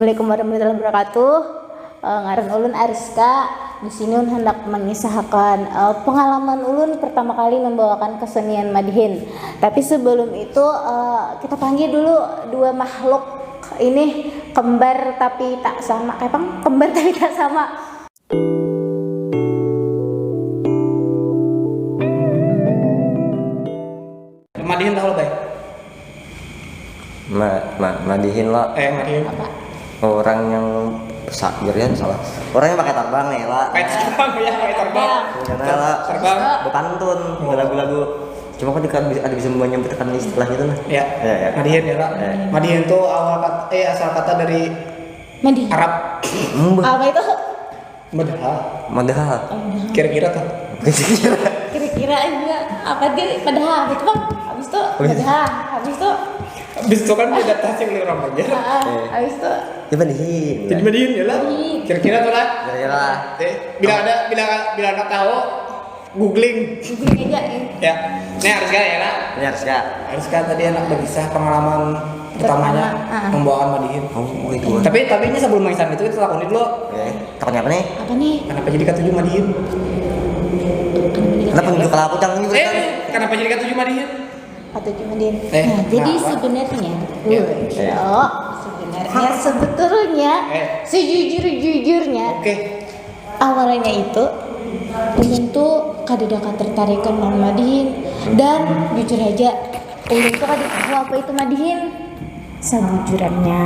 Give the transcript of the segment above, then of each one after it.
Assalamualaikum warahmatullahi wabarakatuh. Ngaran ulun Ariska. Di sini ulun hendak mengisahkan pengalaman ulun pertama kali membawakan kesenian Madihin. Tapi sebelum itu kita panggil dulu dua makhluk ini kembar tapi tak sama. Kayak bang kembar tapi tak sama. Madihin tahu lo, Bay? Madihin lah. Madihin. Apa? Orang yang sakjerian salah. Orang yang pakai terbang nih lah. Pakai terbang ya, pakai terbang. Karena lah Terbang. berpantun lagu-lagu. Cuma kan ada bisa menyampaikan istilah itu nah. Ya. Madihin ya, Pak. Madihin itu asal kata dari Madihin. Arab. Apa itu? Madha. Madahal. Kira-kira tuh. Kira-kira juga apa dia padahal itu bang. Habis itu padahal. Habis itu Habis itu kan diadaptasi oleh orang Banjar. habis itu Ya Madihin. Jadi Madihin ya lah. Madihin. Kira-kira tuh lah. Kira-kira. Bila nggak tahu, googling. googling aja ya. Ya. Ini Ariska ya lah. Ini harus gak? Ariska tadi anak berkisah pengalaman pertamanya membawakan Madihin. Oh itu. Tapi ini sebelum mengisah itu kita lakukan dulu. Oke. Takutnya apa nih? Apa nih? Kenapa jadi K7 Madihin? Kenapa penunjuk ke lapu jangan juga kan? Kenapa jadi K7 Madihin? Atau cuma din. Nah, Jadi apa? sebenarnya, Ya. sebenarnya sebetulnya sejujur-jujurnya Oke. awalnya itu ulun tuh kadeda ketertarikan non Madihin dan jujur aja ulun tuh kada tahu apa itu Madihin sebujurannya.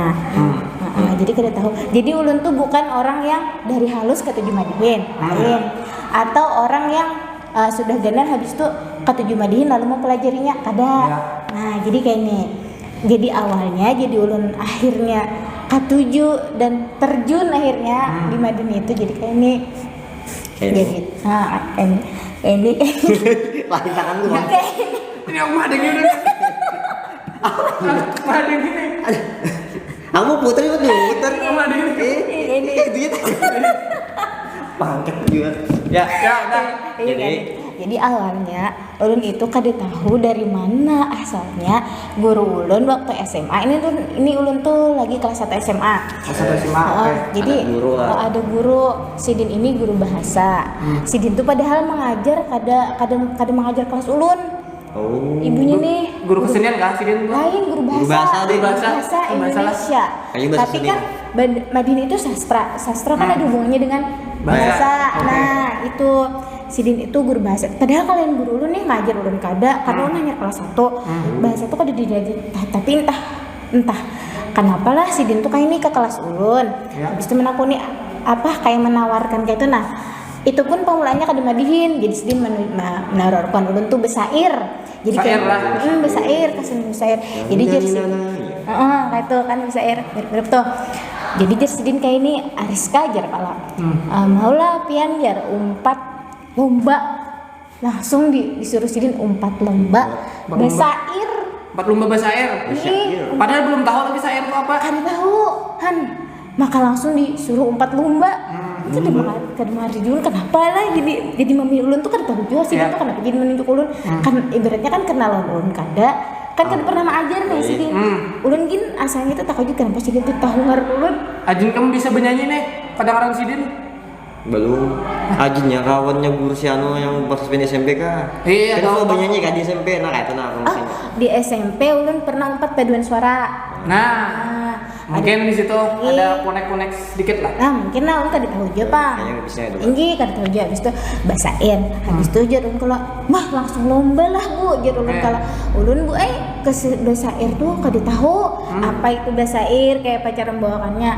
Jadi kada tahu. Jadi ulun tuh bukan orang yang dari halus ke tujuh Madihin, atau orang yang sudah ganar habis itu ke tujuh Madihin lalu mempelajarinya kada. Nah jadi kayak ini. Jadi awalnya jadi ulun akhirnya K7 dan terjun akhirnya di Madihin itu jadi kayak ini. Jadi ini Lari tangan lu. Bang. Ini aku ada gini. Ada gini. Kamu putar itu putar. Ada gini. ini Gitu. Pangkat juga. Ya, jadi awalnya ulun itu kada tahu dari mana asalnya guru ulun waktu SMA ini ulun tuh lagi kelas 1 SMA. Jadi Ada guru lah. ada guru Sidin ini guru bahasa. Sidin tuh padahal mengajar kada mengajar kelas ulun. Oh. Ibunya nih Guru kesenian kah sih dia? lain guru Guru bahasa, bahasa. Indonesia. Kayaknya bahasa Tapi seni. kan Madihin itu sastra kan ada hubungannya dengan Bahasa. bahasa. Oke. Nah itu Sidin itu guru bahasa. Padahal kalian guru ulun nih ngajar ulun kada, karena ulun hanya kelas 1. Bahasa tuh kada diajar. Tapi entah kenapa lah Sidin tuh kayak ini ke kelas ulun. Habis itu menakuni apa kayak menawarkan kayak itu. Nah itu pun pemulaannya kada Madihin. Jadi Sidin menawarkan ulun tuh besair. Jadi Sair lah. besair kesini besair. Jadi jadi kayak itu kan besair mirip tuh. Jadi jadi Sidin kayak ini Ariska jar kalau maulah pian jar umpat lomba langsung disuruh Sidin umpat lomba besair. 4 lomba bahasa air. Padahal belum tahu tapi sair itu apa. Kan tahu Han maka langsung disuruh umpat lomba. Itu kada mari dulu kenapa lah jadi mami ulun tuh kan tahu juga Sidin tuh kenapa jadi menunjuk ulun. Kan ibaratnya kan kenal ulun kada kan kada pernah mengajar nih Sidin. Ulun gin asalnya tuh takut juga kenapa Sidin tuh tahu ngar ulun. Ajin kamu bisa bernyanyi nih pada orang Sidin. Belum. Ajinnya kawannya guru si Ano yang pas di SMP kah? Iya, Kan tahu. kalau banyak kan di SMP nah kayak itu nah Ah, di SMP ulun pernah umpat paduan suara. Nah, mungkin di situ ada konek-konek sedikit lah. Nah mungkin lah ulun kada tahu aja Pak. Kayaknya nggak bisa itu. Inggi kada tahu aja habis itu basain. Habis itu jar ulun kalau mah langsung lomba lah Bu. Jar ulun kalau ulun Bu ke basair tuh kada tahu apa itu basair kayak pacaran bawakannya.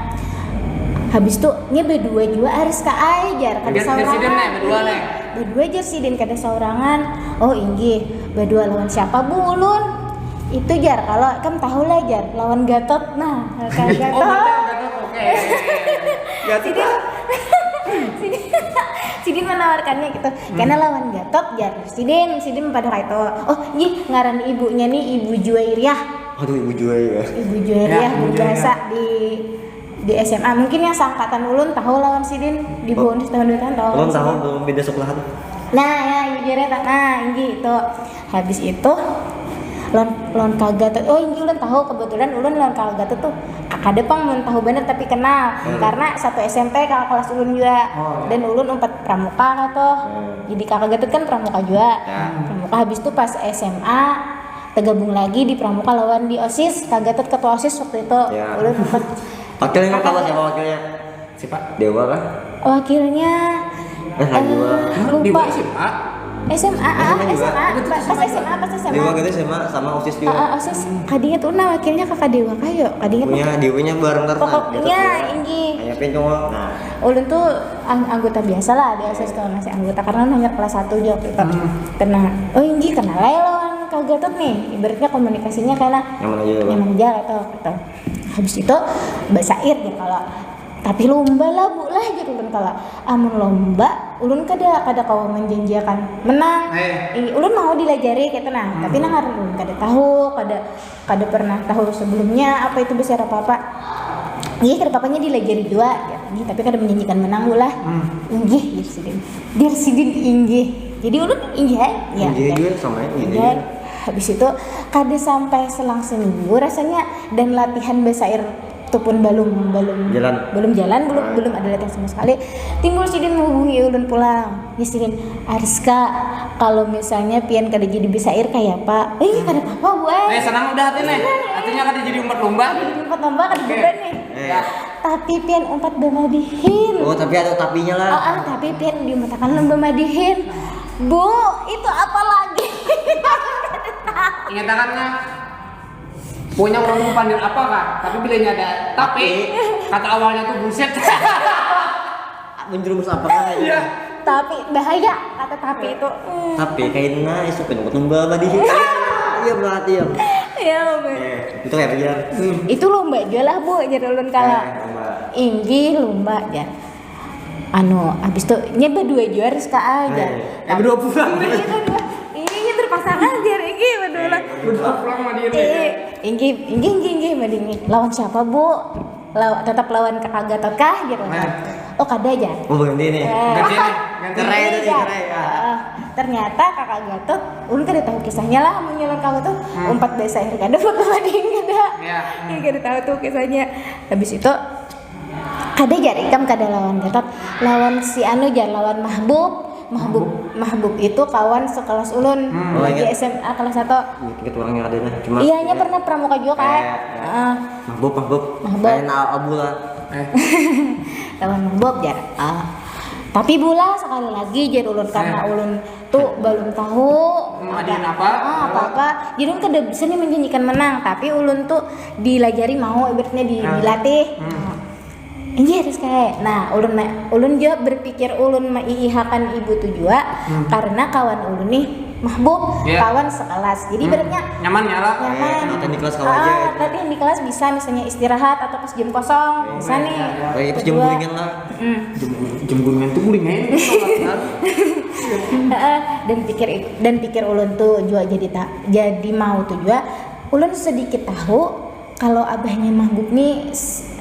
Habis itu nya berdua juga Ariska ajar kada Biar Sidin nih, saurangan. berdua nih. Berdua aja Sidin kada saurangan. Oh inggi berdua lawan siapa Bu ulun? Itu jar kalau kan tahu lah jar lawan Gatot. Nah, kan Gatot. Gatot, oke. Gatot. Sidin menawarkannya gitu. Karena lawan Gatot jar. Sidin pada kayak itu. Oh, iya ngaran ibunya nih Ibu Juwairiyah. Aduh ibu juga ya. Ibu Juwairiyah Ya, Ibu guru bahasa di SMA. Mungkin yang seangkatan ulun tahu lawan Sidin di bawah tahun 2 tahun tahu. Belum lawan tahu Sidin. belum beda sekolah. Nah, ya Ibu Juwairiyah nah gitu. Habis itu lawan Kagatot. Oh ini ulun tahu, kebetulan ulun lawan Kagatot tuh kakak pang mun tahu bener tapi kenal karena satu SMP kakak kelas ulun juga. Dan ulun umpat pramuka tuh. Jadi kakak Gatot kan pramuka juga. Pramuka habis itu pas SMA tergabung lagi di pramuka lawan di OSIS. Kak Gatot ketua OSIS waktu itu. Ulun umpat Wakilnya apa siapa wakilnya? Siapa? Dewa kah? wakilnya lupa. SMA pas SMA. Dewa gitu sama OSIS juga. OSIS kadinya tuh wakilnya kakak Dewa kayo. Kadinya Punya Dewanya bareng terus. pokoknya inggi. Kayak pencong. Nah, Ulun tuh anggota biasa lah di OSIS tuh masih anggota karena hanya kelas 1 aja waktu itu. Kenal. Oh inggi kenal aja lawan Kak Gatot nih. Ibaratnya komunikasinya karena nyaman aja gitu. Habis itu basair ya kalau tapi lomba lah bu lah gitu kan kalau amun lomba ulun kada kau menjanjikan menang ulun mau dilajari gitu nah tapi nang ulun kada tahu kada pernah tahu sebelumnya apa itu besar apa iya kada papanya dilajari juga gitu. Tapi kada menjanjikan menang ulah inggih dirsidin inggih jadi ulun inggih ya juga sama ini. Habis itu kada sampai selang seminggu rasanya dan latihan basair itu pun belum jalan belum ada latihan sama sekali timbul sidin menghubungi ulun pulang ya sidin Ariska kalau misalnya pian kada jadi basair kayak apa kada apa-apa bu senang udah hatinya kada jadi umpat lomba kada beban nih tapi pian umpat bemadihin tapi ada tapinya lah tapi pian diumatakan lomba madihin bu itu apa lagi ingatakannya punya orang tuh panggil apa kak? Tapi bilangnya ada tapi kata awalnya tuh bullshit. Menjerumus apa kan? Iya. Tapi bahaya kata tapi itu. Tapi kayaknya itu kan lomba madihin. Iya berarti ya. Iya lomba. Itu kayak aja. Itu lomba aja lah bu, jadi ulun kala. Inggi lomba aja. Habis itu nyeba 2 juara aja. Tapi 2 pulang nih. Ini berpasangan jadi Inggi berdua. Udah pulang sama dia. Inggi mading lawan siapa bu? Tetap lawan kakak Gatot kah gitu. Oh kada aja. Ganti nih. Ganti. Ternyata kakak Gatot, ulun kada tahu kisahnya lah menyelon kakak Gatot umpat basair kada bakal mading kada. Ini kada tahu tuh kisahnya. Habis itu kada jari kam kada lawan Gatot, lawan si lawan Mahbub itu kawan sekelas ulun di SMA kelas 1. Tiket orangnya ada nah. Cuma Iya pernah pramuka juga kan. Mahbub. Lain Abu lah. Lawan Mahbub jar. Tapi bula sekali lagi jar ulun karena ulun tuh belum tahu apa. Jadi ulun kada bisa nih menjanjikan menang, tapi ulun tuh dilajari mau ibaratnya dilatih. Ini harus kayak, nah ulun juga berpikir ulun maiihakan ibu tuh juga karena kawan ulun nih Mahbub kawan sekelas, jadi beratnya nyaman. Latihan di kelas kau aja. Latihan di kelas bisa misalnya istirahat atau pas jam kosong bisa nih. Kayak pas jam gulingan lah. Jam gulingan tuh gulingan. Dan pikir ulun tuh juga jadi mau tuh juga ulun sedikit tahu kalau abahnya Mahbub nih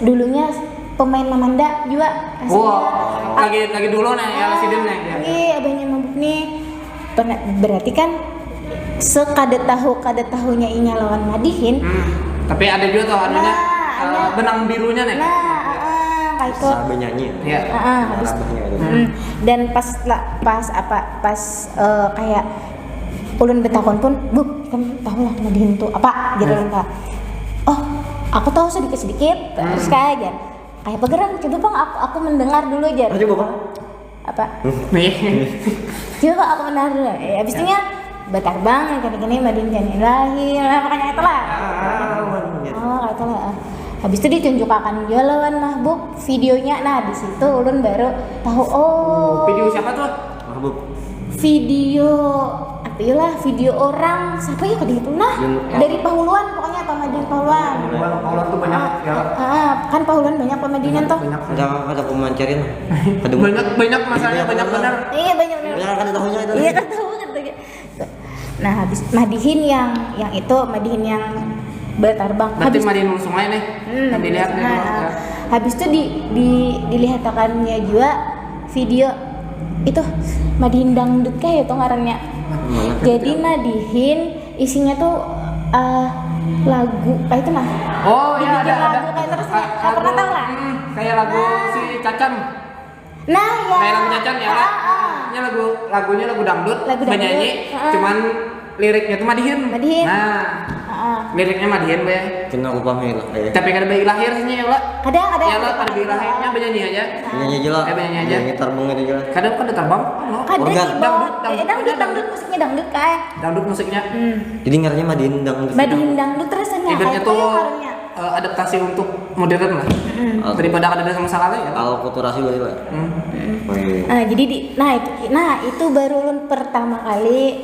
dulunya pemain Mamanda juga aslinya. Lagi dulu nih ya sidin nih. Iya, abahnya Mahbub nih. Berarti kan kada tahunya inya lawan Madihin. Tapi ada juga tuh benang birunya nih. Kayak itu. Sahabat nyanyi. Iya. Habis dan pas kayak ulun betakon pun, Bu, kan tahu lah Madihin tuh apa gitu kan. Oh, aku tahu sedikit-sedikit terus kayak kayak pegeran, coba bang aku mendengar dulu aja. Coba bang. Apa? Coba aku mendengar dulu. Abis itu batar bang, gini Madihin jangan lahir, makanya itu lah. Kayak itu lah. Habis itu ditunjukkan juga lawan Mahbub videonya. Nah di situ ulun baru tahu video siapa tuh? Mahbub. Video video orang siapa ya kadang itu dari Pahuluan pokoknya Pamadian Pahuluan. Pahuluan tuh banyak kan Pahuluan banyak Pamadinan tuh. Ada pemancarin. Banyak masalahnya banyak benar. Iya banyak. Benar kan tahunya itu. Iya kan tahu kan. Nah habis Madihin yang itu Madihin yang bertarbang. Berarti Madihin langsung aja nih. Dilihat nih. Habis itu dilihatkannya juga video itu Madihin dangdut kayak itu ngarannya. Jadi Madihin isinya tuh lagu itu nah. Oh iya Dibikin ada. lagu kayak terus pernah tahu lah. Kayak lagu si Cacan. Nah ya. Kayak lagu Cacan ya lah. Ini lagunya lagu dangdut, Lagu dangdut. penyanyi, cuman liriknya tuh Madihin. Madihin. Nah, liriknya Madihin be. Kena aku paham lah kayak. Tapi kan bayi lahir sih ya lah. Ada. Ya lah, ada bayi lahirnya penyanyi aja. Nyanyi aja lah. Nyanyi aja. Nyanyi terbang aja lah. Kadang kan ada terbang. Ada Organ. dangdut musiknya dangdut kayak. Dangdut musiknya. Jadi ngaranya Madihin dangdut. Madihin dangdut rasanya. Ibaratnya kayak tuh karunya. adaptasi untuk modern lah. Daripada ada sama salah ya. Alkulturasi berarti lah. Oh, iya. Jadi itu baru ulun pertama kali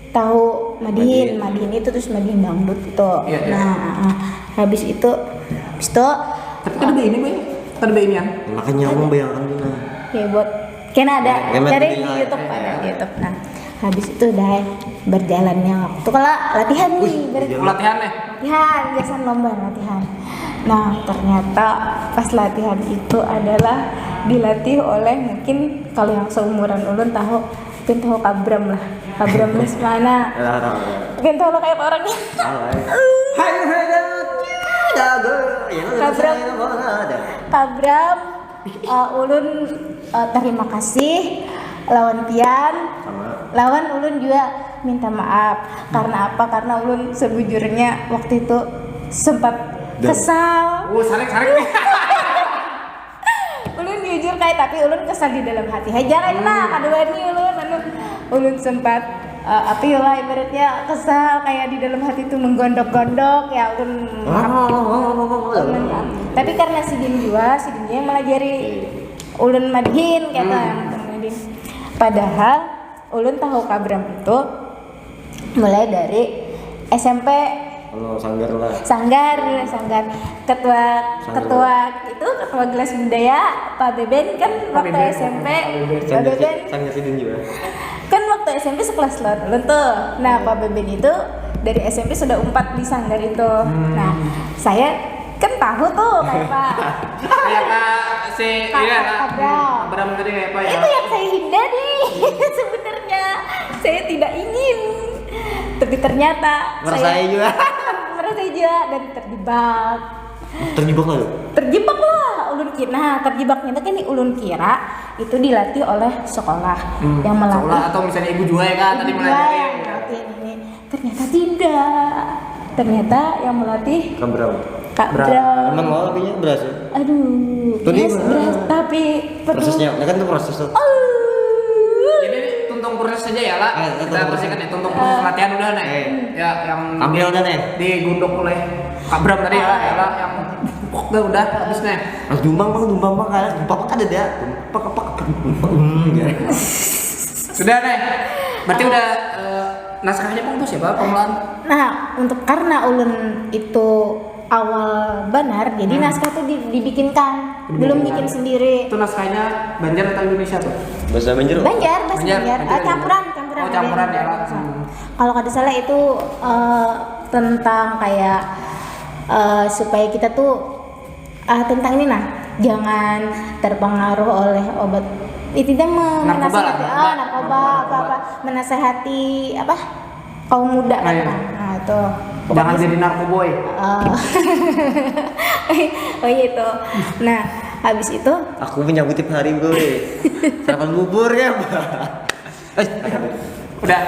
tahu Madihin itu terus Madihin dangdut itu. Iya. Habis itu Tapi kan ada ini be. Kan ada ini kan. Makanya aku membayangkan dulu. ya buat kena ada Kemet cari di di YouTube ya. ada di YouTube. Nah, habis itu udah berjalannya waktu kalau latihan nih, Latihan nih. latihan biasa lomba latihan. Nah, ternyata pas latihan itu adalah dilatih oleh mungkin kalau yang seumuran ulun tahu Kabram lah. Kabram Lesmana. Mungkin tahu lo kayak orangnya. Kabram ulun terima kasih lawan Pian. Lawan ulun juga minta maaf. Karena apa? Karena ulun sebujurnya waktu itu sempat kesal. Sarik nih. Ulun jujur kayak tapi ulun kesal di dalam hati. Jangan lah kedua ini ulun sempat ibaratnya kesal kayak di dalam hati itu menggondok-gondok ya ulun. Tapi karena si Din yang melajari ulun Madihin kata Madihin. Padahal ulun tahu Kabram itu mulai dari SMP. Sanggar ketua kelas budaya Pak Beben kan waktu SMP. Pak Beben Sanggar Sidin juga. kan waktu SMP sekelas ulun tuh. Nah, Pak Beben itu dari SMP sudah 4 di sanggar itu. Nah, saya kan tahu tuh kayak Pak. Kayak si Kabram tadi kayak apa ya? itu yang saya hindari. Sebenarnya saya tidak ingin, tapi ternyata Merasai juga. merasai juga dan terjebak lah ulun kira. Nah, terjebaknya itu kan di ulun kira itu dilatih oleh sekolah yang melatih. Sekolah atau misalnya ibu jual kan tadi Ibu melatih. yang melatih ini. Ternyata tidak. Ternyata yang melatih Kabram. Kak Bram. Emang mau lebihnya beras ya? Aduh. Tuh dia Beras, gimana? tapi Prosesnya, ya kan itu proses tuh. Jadi tuntung proses saja ya lah. Kita bersihkan ya tuntung proses latihan udah nih. Ya yang Ambil udah nih. digundok oleh Kak Bram tadi ya lah yang udah habis nih. Mas dumbang kan ada dia. Sudah nih. Berarti udah naskahnya pun tuh siapa pemelan? Nah, untuk karena ulun itu awal benar, jadi naskah tuh dibikinkan, belum bikin sendiri. Itu naskahnya Banjar atau Indonesia tuh? Bahasa Banjar. Banjar. Banjar. Campuran. Oh, campuran ya. Kalau kada salah itu tentang kayak supaya kita tuh tentang ini jangan terpengaruh oleh obat. Itu dia menasehati narkoba apa menasehati kaum muda kan. Nah, itu. Jangan jadi narkoboy. Oh iya itu. Nah, habis itu Aku menyambut tiap hari gue. Sarapan bubur ya. Udah.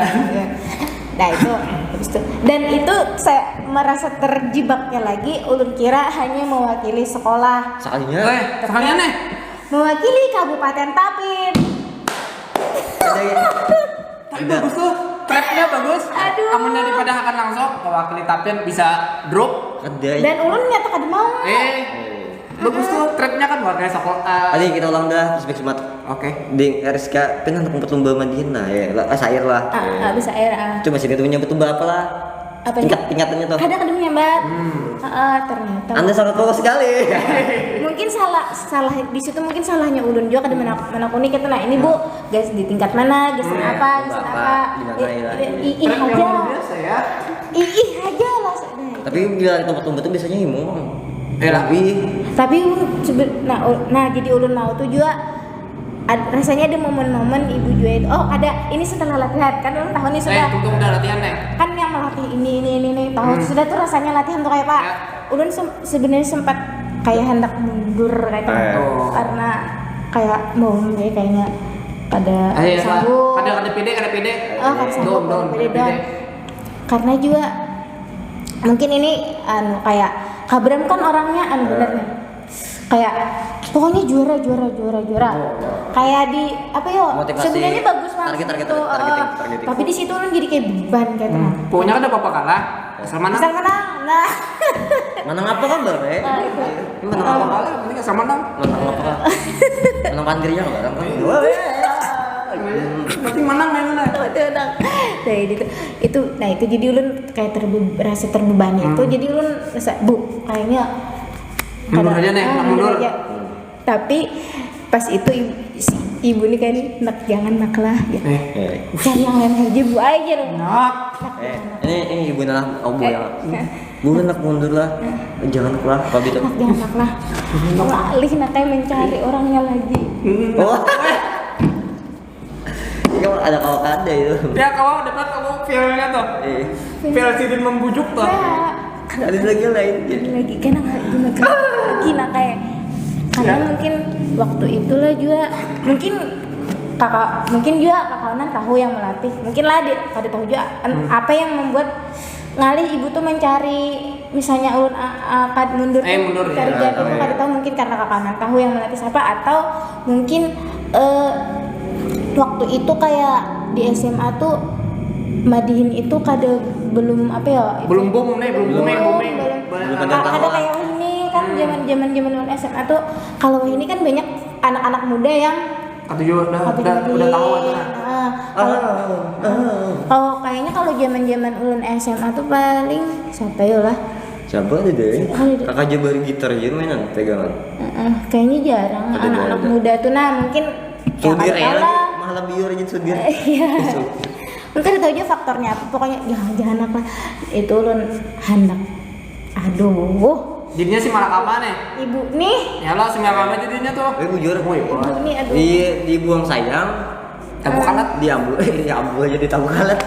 Nah itu habis itu. Dan itu saya merasa terjebaknya lagi. Ulun kira hanya mewakili sekolah. Soalnya Soalnya nih. Mewakili Kabupaten Tapin. Tapi bagus tuh. Trapnya bagus. Aduh. Amun daripada akan langsung mewakili Tapin bisa drop. ada. Dan ulun nyatakan mau. Bagus tuh trapnya kan warga sekolah. Adi kita ulang dah perspektif mat. Oke. Di RSK pengen untuk lomba Madihin lah ya. Sair lah. Bisa air. Cuma sini tuh nyambut lomba apa lah. Apa itu? Tingkatannya tuh. Ada kedua mbak. Ternyata. Anda sangat fokus sekali. Mungkin salah di situ mungkin salahnya ulun juga kada menakuni kita. Nah ini bu guys di tingkat mana guys apa Di mana ya. ih aja Biasa ya. ih aja lah. Tapi bila tempat lomba tuh biasanya himong. Lah. Tapi nah jadi ulun mau tuh juga rasanya ada momen-momen ibu juga itu ini setelah latihan kan ulun tahu nih sudah Tunggu udah latihan nih. kan yang melatih ini tahu sudah tuh rasanya latihan tuh kayak pak Ya. ulun sebenarnya sempat kayak hendak mundur kayak gitu Oh. karena kayak mau kayaknya pada Ayo sanggup kada pede. kada sanggup Down. pede down. Karena juga mungkin ini kayak Kabram kan orangnya bener nih kayak pokoknya juara kayak di apa ya Motivasi. sebenarnya bagus banget Targeting. tapi di situ kan jadi kayak beban kayak tenang Pokoknya ada apa kalah. Asal menang. asal menang nah Menang apa kan Bar? itu. Menang apa kan? Kalah, penting asal menang. Menang apa kan? Menang pandirinya enggak kan? Penting menang nih mana. Nah, itu jadi ulun kayak rasa terbebani itu jadi ulun rasa kayaknya Mundur aja nih, mundur. aja. Tapi pas itu ibu nih kan jangan lah gitu. Cari yang lain aja bu aja dong. Nak. Ini ibu nak obo ya. Bu nak mundur lah. Jangan lah kalau gitu. Jangan lah. Alih nakai mencari orangnya lagi. Oh. Ini kan ada kalau ada itu. Ya kau dapat feel-nya tuh. Feel sidin membujuk tuh. Ya, Ada lagi lain. lagi kan lagi nakai. Karena mungkin waktu itulah juga mungkin mungkin juga kakaknya tahu yang melatih. Mungkin lah dia pada tahu juga apa yang membuat ngalih ibu tuh mencari misalnya ulun akan mundur cari ya. jatuh pada tahu mungkin karena kakaknya tahu yang melatih siapa atau mungkin waktu itu kayak di SMA tuh Madihin itu belum apa ya Belum booming. ada kayak ini kan zaman SMA tuh kalau ini kan banyak anak-anak muda yang Kata juga udah tahu aja. Kalau kayaknya kalau zaman ulun SMA tuh paling siapa ya lah Siapa ada deh? Kakak Jabar gitar aja mainan pegangan. kayaknya jarang Ada anak-anak ada. muda tuh mungkin Sudir kan ya tahu lah. mahal biar aja sudir. Iya. Mungkin tahu aja faktornya apa pokoknya jangan apa itu ulun hendak Jadinya si Malakama nih. ibu nih Ya lo si Malakama jadinya tuh. Bujur. ibu nih Dibuang sayang. Tabuk kalat. Diambil aja ditabuk kalat.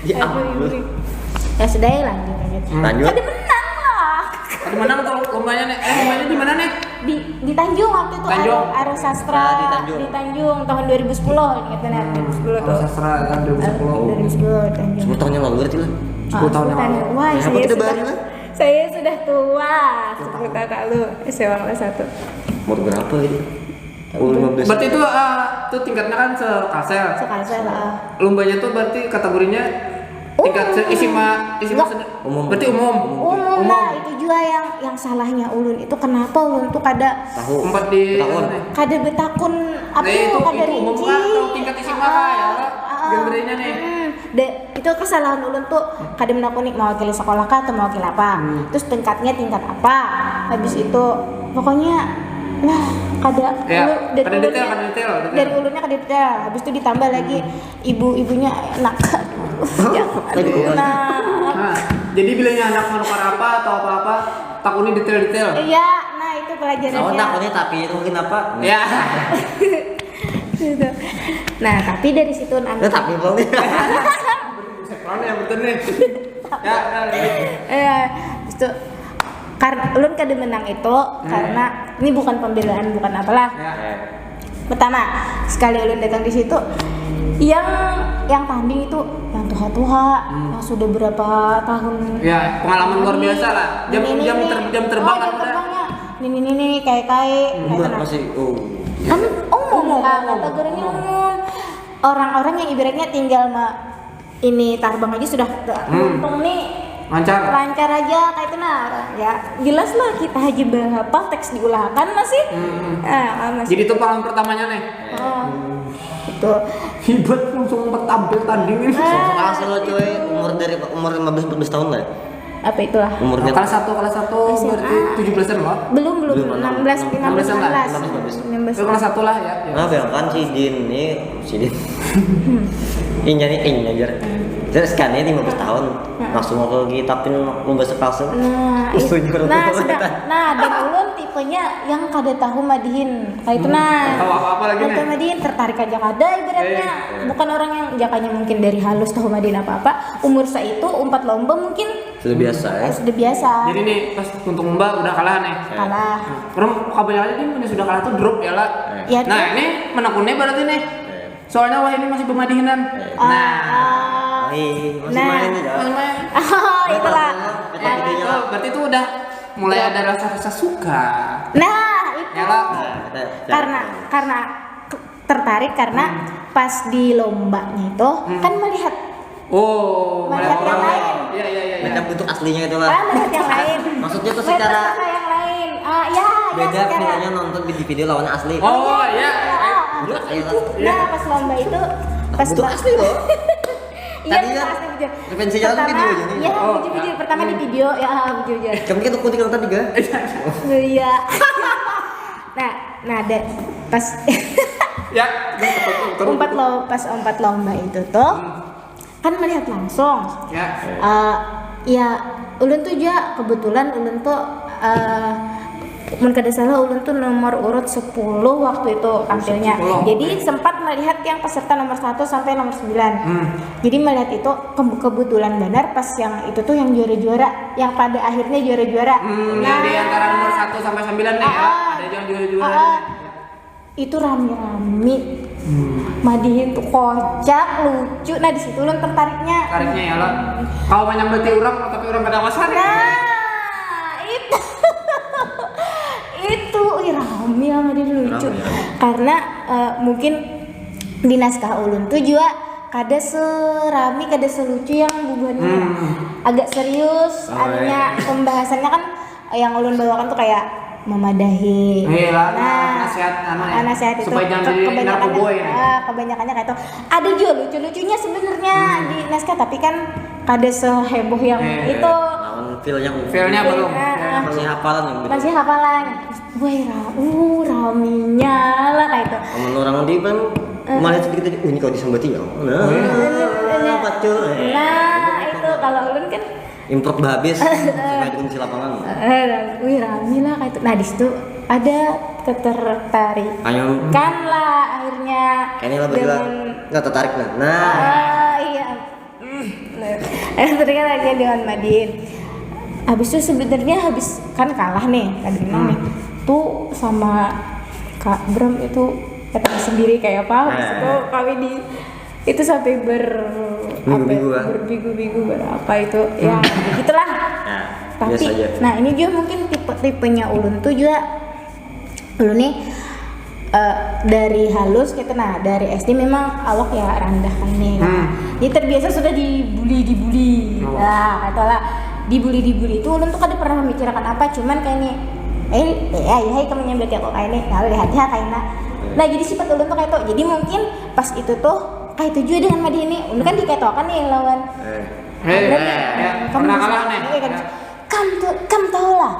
Diambil. ibu nih ya sudah ya lanjut Lanjut. ada menang lah Tadi menang tuh lombanya nih. Lombanya di mana nih? di Tanjung waktu itu Tanjung. Aero Sastra Di Tanjung. di Tanjung tahun 2010 ingatnya 2010 tuh Sastra kan 2010. 2010 Tanjung 10 tahun yang lalu berarti lah. 10 tahun yang lalu. Wah, Ya, apa kita baru lah? saya sudah tua 10 tahun lalu SMA kelas 1 Umur berapa itu? 15. Berarti itu tuh tingkatnya kan sekalsel. sekarang saya lah Lombanya tuh berarti kategorinya tingkat SMA Umum. Berarti umum. umum lah itu juga yang salahnya ulun itu kenapa ulun tuh Tahu. Empat di Tahun. kada betakun apa Nah, tuh kada itu umum rinci kan atau tingkat SMA kah ya? Genrenya nih. itu kesalahan ulun tuh kada menakuni mewakili sekolah kah atau mewakili apa terus tingkatnya tingkat apa habis itu pokoknya lah kada Ya, dari kada ulunnya- detail. dari ulunnya kada detail habis itu ditambah lagi ibunya enak jangan enak Nah, jadi bilangnya anak menukar apa atau apa-apa, takuni detail-detail. iya nah itu pelajarannya Oh, takutnya tapi itu mungkin apa? Ya. Gitu. Nah tapi dari situ Ya tapi belum nih. Mana yang betul nih? Ya. itu karena ulun kada menang itu karena ini bukan pembelaan bukan apalah Ya. pertama sekali ulun datang di situ yang tanding itu yang tua-tua yang sudah berapa tahun Ya, pengalaman luar biasa lah. Jam terbang kan udah. terbangnya ini kayak Masih kan umum lah kategorinya umum orang-orang yang ibaratnya tinggal ini terbang aja sudah untung nih lancar aja kayak itu nah ya jelas lah kita haji berapa teks diulahkan masih masih Jadi itu pengalaman pertamanya nih. itu Hebat langsung tampil tanding ini. Langsung lo cuy umur 15 tahun lah. apa itulah Umurnya Kelas 1 berarti 17-an loh. belum 16 16-an lah. 16 Itu kelas 1 lah ya. Nah, kan si Din. Inya aja. Terus kan ini 15 tahun. Langsung mau ke tapi lomba sekelas. nah Setuju kalau nah betul. dan ulun tipe pokoknya yang kada tahu madihin kayak itu nah. Tahu apa-apa lagi Kada nih? madihin tertarik aja kada ibaratnya. Bukan orang yang jakanya mungkin dari halus tahu madihin apa-apa. Umur itu umpat lomba mungkin Sudah biasa ya. sudah biasa. Jadi nih pas untuk Mbak udah kalah nih. Kalah. Orang kebanyakan ini punya sudah kalah tuh drop ya lah. Ya, Nah ini menekunnya berarti nih. Soalnya wah ini masih pemadihinan. Nah, Masih Nah. main aja. main. Oh, itulah. Kata idenya Oh, berarti itu udah mulai ada rasa-rasa suka. Nah, itu. Ya lah. Karena tertarik karena pas di lombanya itu kan melihat Oh, Melihat yang lain. Iya iya iya. Macam bentuk aslinya itu lah. melihat yang lain. Maksudnya tuh Melihat secara sama yang lain. Ya beda secara. videonya nonton di video lawan asli. Oh iya. Bentuk asli lah. Nah, pas lomba itu pas Bentuk asli loh. Iya, Tadi bentuk kan asli video. referensinya kan video aja nih. Iya, Oh, video ya. pertama di video ya video aja. Kamu kan kunti kalau tadi kan? Iya. Nah, pas Ya. umpat lomba itu tuh kan melihat langsung. Ya. Ya ulun tuh juga kebetulan ulun tuh mun kada salah ulun tuh nomor urut 10 waktu itu tampilnya. 10. Jadi sempat melihat yang peserta nomor 1 sampai nomor 9. Jadi melihat itu kebetulan benar pas yang itu tuh yang juara-juara, yang pada akhirnya juara-juara. Yang di antara nomor 1 sampai 9 nih ya. Ada yang juara-juara. Itu rame-rame. Madihin tuh kocak, lucu. Nah, di situ ulun tertariknya. Tariknya ya lah. Kau menyambati orang tapi orang kada wasar ya. Nah, itu itu rame sama dia lucu. Rame, ya. Karena mungkin di naskah ulun tuh juga kada serami, kada selucu yang bubuhannya. Agak serius, Oh, adanya pembahasannya kan yang ulun bawakan tuh kayak memadahi. Iya lah, nasihat nasihat itu supaya jangan jadi narkoboy ya. kebanyakannya kayak itu. Ada juga lucu-lucunya sebenarnya di naskah, tapi kan kada seheboh yang itu. Lawan feelnya Belum. masih hafalan yang gitu. Masih hafalan. Woi, raminya lah kayak itu. Kamu orang di kan malah sedikit tadi, ini kau disambati ya. Nah, pacul. Nah, itu kalau ulun kan Improt habis supaya di kondisi lapangan. wih rame lah kayak itu. Nah, di situ ada ketertarikan Ayo, lah akhirnya. kayaknya lah berdua nggak tertarik lah. Nah, Iya. Terus kan akhirnya dengan Madin. Habis itu sebenarnya habis kan kalah nih, kan menang nih. Tuh sama Kak Bram itu kata sendiri kayak apa? Habis itu kami di itu sampai Bigu-bigu lah. berbigu-bigu berapa itu ya begitulah. nah Tapi biasa aja. nah ini juga mungkin tipenya ulun tuh juga ulun nih dari halus gitu. Nah, dari SD memang awak ya rendah kan nih. Jadi terbiasa sudah dibully. Nah, katalah dibully itu ulun tuh kada pernah membicarakan apa, cuman kayak nih hai kamu nyambet ya kok kayak nih. Nah, lihat ya kayaknya. Nah, jadi sifat ulun tuh kayak tuh. Jadi mungkin pas itu tuh kayak itu juga dengan Madi ini. Ulun kan diketokan nih lawan. Pernah kalah nih. Kamu tahu lah.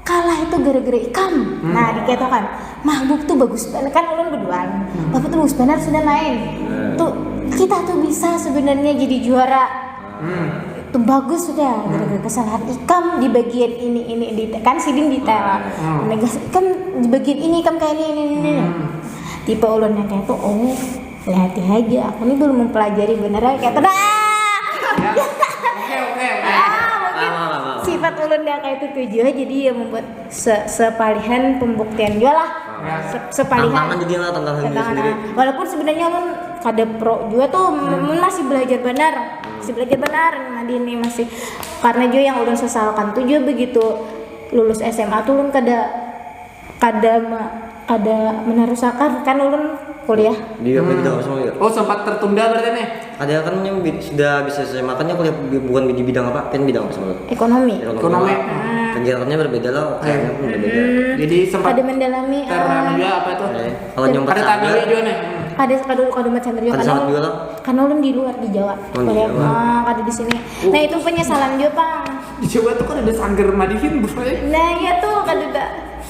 Kalah itu gara-gara ikam. Nah, dikatakan Mahbub tuh bagus banget kan ulun berduaan. Mahbub tuh bagus banget sudah main. Tuh kita tuh bisa sebenarnya jadi juara. Itu bagus sudah gara-gara kesalahan ikam di bagian ini kan sidin detail. Kan di bagian ini ikam kayak ini. Tipe ulun yang kayak tuh lihat aja. Aku ini belum mempelajari beneran kayak tuh. Oke. Sifat ulun yang kayak itu tujuh jadi ya membuat sepalihan pembuktian juga lah. Sepalihan Tantangan jadi lah tantangan diri tantangan. sendiri. Walaupun sebenarnya ulun kada pro juga tuh masih belajar benar. Nah, ini masih karena juga yang ulun sesalkan tuh juga begitu lulus SMA tuh ulun kada meneruskan kan ulun kuliah. Dia bidang apa semua ya? Oh, sempat tertunda berarti nih. Ada kan yang sudah bisa saya makannya kuliah bukan di bidang apa? Kan bidang apa semua? Ekonomi. Ekonomi. Kegiatannya berbeda lah, kayaknya pun berbeda. Jadi sempat Kada mendalami juga apa tuh? Kalau nyompat Ada tampil sandal, juga nih. kada macam juga Kada sangat juga lah. karena ulun di luar di Jawa. Oh, di Kuliah Jawa. kada di sini. Nah, itu penyesalan juga, Bang. Di Jawa tuh kan ada sanggar Madihin, bro. Nah, iya tuh kada ada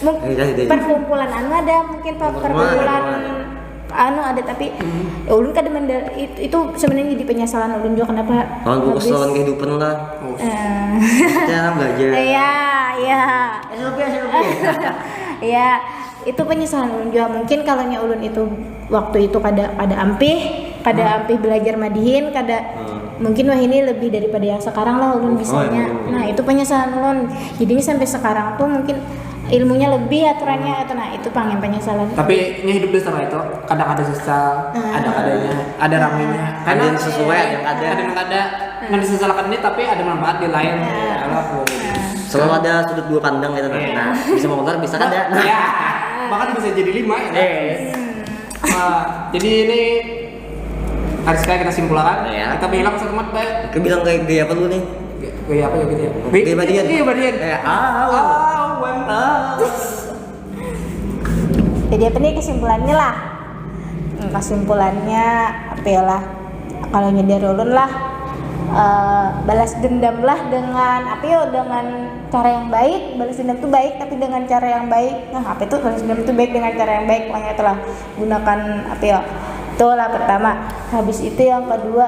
Jadi. perkumpulan ada mungkin perkumpulan ada tapi ya ulun kada itu sebenarnya jadi penyesalan ulun juga kenapa Lawan fokus lawan kehidupan lah. Cara belajar. iya SLP. Ya, itu penyesalan ulun juga. Mungkin kalau nya ulun itu waktu itu kada ampih belajar madihin, mungkin wah ini lebih daripada yang sekarang lah ulun bisanya. Nah, itu penyesalan ulun. Jadinya sampai sekarang tuh mungkin ilmunya lebih aturannya atau nah itu pengen penyesalan. Tapi ini hidup di sana itu kadang ada sesal, ada adanya, ada ramainya. Ada yang sesuai, ada yang ada. Ada yang ada. Nggak disesalkan ini tapi ada manfaat di lain. Selalu ada sudut dua pandang gitu. Nah, bisa motor bisa kan ya. Ya, bahkan bisa jadi 5 ya. Jadi ini harus kita simpulkan. Ya. Kita bilang setemat baik. Kita bilang kayak gaya apa dulu nih? Gaya apa ya gitu ya? Gaya badian. Gaya badian. Jadi apa nih kesimpulannya lah? Kesimpulannya apa ya lah? Kalau nyadar ulun lah, balas dendam lah dengan apa ya? Dengan cara yang baik. Balas dendam itu baik, tapi dengan cara yang baik. Nah, apa itu balas dendam itu baik dengan cara yang baik? Pokoknya itulah gunakan apa ya? Itulah pertama. Habis itu yang kedua,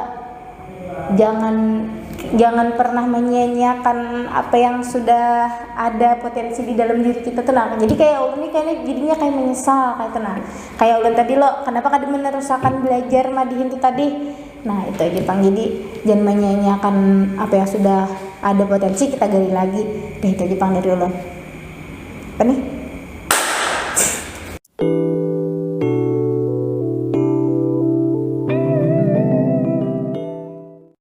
jangan pernah menyia-nyiakan apa yang sudah ada potensi di dalam diri kita tenang. Jadi kayak ulun ini kayaknya jadinya kayak menyesal kayak tenang. Kayak ulun tadi lo, kenapa kada meneruskan belajar madihin itu tadi? Nah, itu aja Pang. Jadi jangan menyia-nyiakan apa yang sudah ada potensi, kita gali lagi. Nah, itu aja Pang dari ulun. Apa nih?